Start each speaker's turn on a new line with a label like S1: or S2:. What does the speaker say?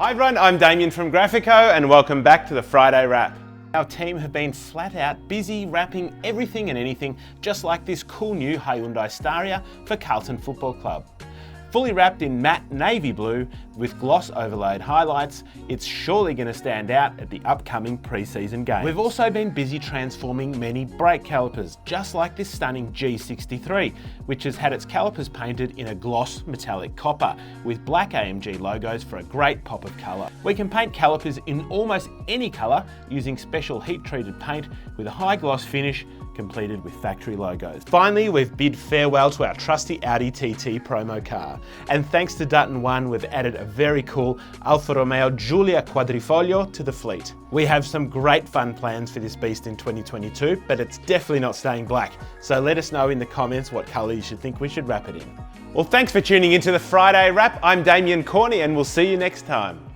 S1: Hi everyone, I'm Damian from Graphico and welcome back to the Friday Wrap. Our team have been flat out busy wrapping everything and anything, just like this cool new Hyundai Staria for Carlton Football Club. Fully wrapped in matte navy blue with gloss overlaid highlights, it's surely going to stand out at the upcoming pre-season games. We've also been busy transforming many brake calipers, just like this stunning G63, which has had its calipers painted in a gloss metallic copper with black AMG logos for a great pop of colour. We can paint calipers in almost any colour using special heat-treated paint with a high gloss finish completed with factory logos. Finally, we've bid farewell to our trusty Audi TT promo car. And thanks to Dutton One, we've added a very cool Alfa Romeo Giulia quadrifoglio to the fleet. We have some great fun plans for this beast in 2022, but it's definitely not staying black. So let us know in the comments what colour you should think we should wrap it in. Well, thanks for tuning into the Friday Wrap. I'm Damian Corney and we'll see you next time.